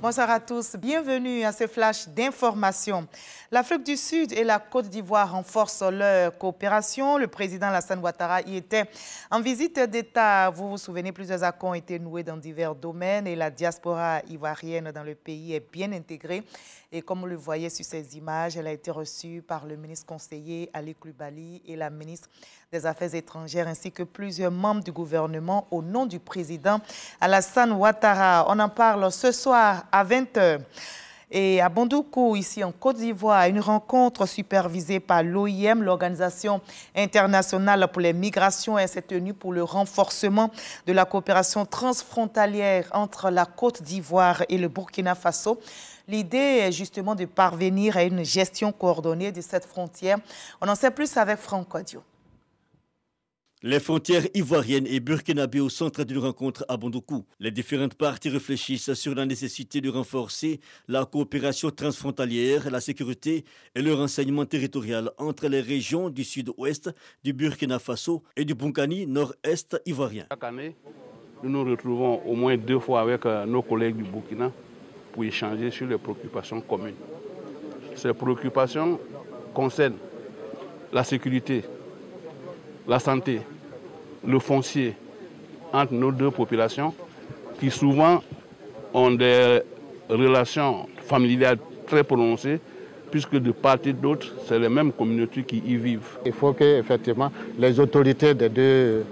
Bonsoir à tous, bienvenue à ce flash d'information. L'Afrique du Sud et la Côte d'Ivoire renforcent leur coopération. Le président Alassane Ouattara y était en visite d'État. Vous vous souvenez, plusieurs accords ont été noués dans divers domaines et la diaspora ivoirienne dans le pays est bien intégrée. Et comme vous le voyez sur ces images, elle a été reçue par le ministre conseiller Ali Coulibaly et la ministre des Affaires étrangères ainsi que plusieurs membres du gouvernement au nom du président Alassane Ouattara. On en parle ce soir à 20 h. Et à Bondoukou, ici en Côte d'Ivoire, une rencontre supervisée par l'OIM, l'Organisation internationale pour les migrations, s'est tenue pour le renforcement de la coopération transfrontalière entre la Côte d'Ivoire et le Burkina Faso. L'idée est justement de parvenir à une gestion coordonnée de cette frontière. On en sait plus avec Franck Quadio. Les frontières ivoiriennes et burkinabées au centre d'une rencontre à Bondoukou. Les différentes parties réfléchissent sur la nécessité de renforcer la coopération transfrontalière, la sécurité et le renseignement territorial entre les régions du sud-ouest du Burkina Faso et du Boukani nord-est ivoirien. Chaque année, nous nous retrouvons au moins 2 fois avec nos collègues du Burkina pour échanger sur les préoccupations communes. Ces préoccupations concernent la sécurité, la santé, le foncier entre nos deux populations qui souvent ont des relations familiales très prononcées puisque de part et d'autre, c'est les mêmes communautés qui y vivent. Il faut que effectivement les autorités des deux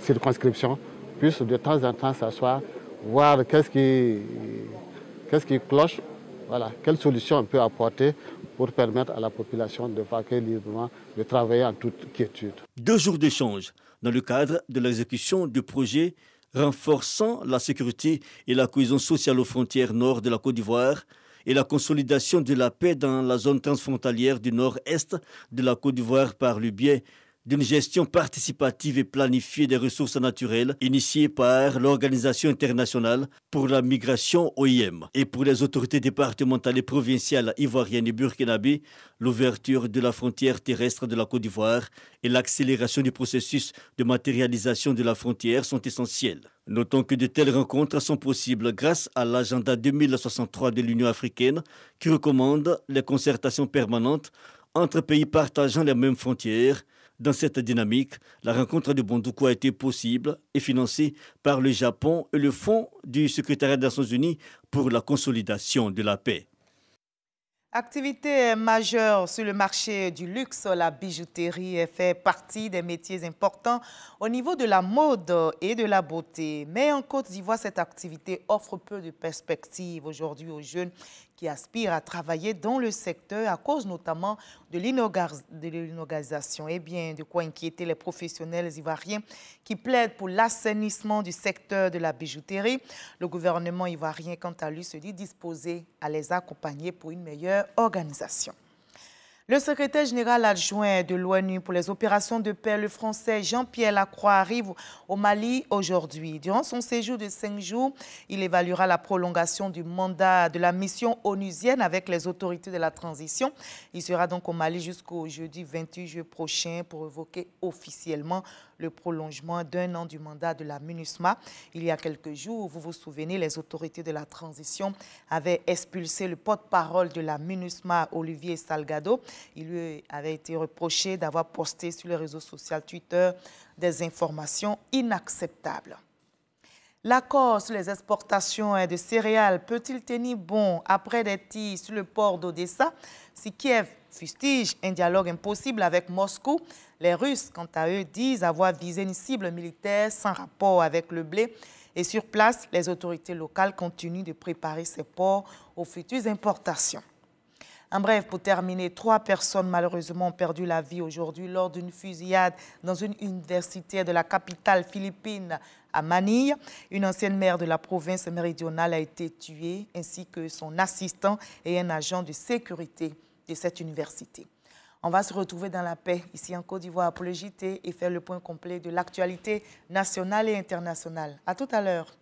circonscriptions puissent de temps en temps s'asseoir, voir qu'est-ce qui cloche, voilà, quelle solution on peut apporter pour permettre à la population de vaquer librement, de travailler en toute quiétude. 2 jours d'échange dans le cadre de l'exécution du projet renforçant la sécurité et la cohésion sociale aux frontières nord de la Côte d'Ivoire et la consolidation de la paix dans la zone transfrontalière du nord-est de la Côte d'Ivoire par le biais d'une gestion participative et planifiée des ressources naturelles initiée par l'Organisation internationale pour la migration OIM. Et pour les autorités départementales et provinciales ivoiriennes et burkinabées, l'ouverture de la frontière terrestre de la Côte d'Ivoire et l'accélération du processus de matérialisation de la frontière sont essentielles. Notons que de telles rencontres sont possibles grâce à l'agenda 2063 de l'Union africaine qui recommande les concertations permanentes entre pays partageant les mêmes frontières. Dans cette dynamique, la rencontre de Bondoukou a été possible et financée par le Japon et le Fonds du Secrétariat des Nations Unies pour la consolidation de la paix. Activité majeure sur le marché du luxe, la bijouterie fait partie des métiers importants au niveau de la mode et de la beauté. Mais en Côte d'Ivoire, cette activité offre peu de perspectives aujourd'hui aux jeunes qui aspirent à travailler dans le secteur à cause notamment de l'inorganisation. Eh bien, de quoi inquiéter les professionnels ivoiriens qui plaident pour l'assainissement du secteur de la bijouterie. Le gouvernement ivoirien, quant à lui, se dit disposé à les accompagner pour une meilleure organisation. Le secrétaire général adjoint de l'ONU pour les opérations de paix, le français Jean-Pierre Lacroix, arrive au Mali aujourd'hui. Durant son séjour de 5 jours, il évaluera la prolongation du mandat de la mission onusienne avec les autorités de la transition. Il sera donc au Mali jusqu'au jeudi 28 juillet prochain pour évoquer officiellement le prolongement d'1 an du mandat de la MINUSMA. Il y a quelques jours, vous vous souvenez, les autorités de la transition avaient expulsé le porte-parole de la MINUSMA, Olivier Salgado. Il lui avait été reproché d'avoir posté sur les réseaux sociaux Twitter des informations inacceptables. L'accord sur les exportations de céréales peut-il tenir bon après des tirs sur le port d'Odessa? Si Kiev fustige un dialogue impossible avec Moscou, les Russes, quant à eux, disent avoir visé une cible militaire sans rapport avec le blé. Et sur place, les autorités locales continuent de préparer ces ports aux futures importations. En bref, pour terminer, 3 personnes malheureusement ont perdu la vie aujourd'hui lors d'une fusillade dans une université de la capitale philippine à Manille. Une ancienne maire de la province méridionale a été tuée, ainsi que son assistant et un agent de sécurité de cette université. On va se retrouver dans la paix ici en Côte d'Ivoire pour le JT et faire le point complet de l'actualité nationale et internationale. À tout à l'heure.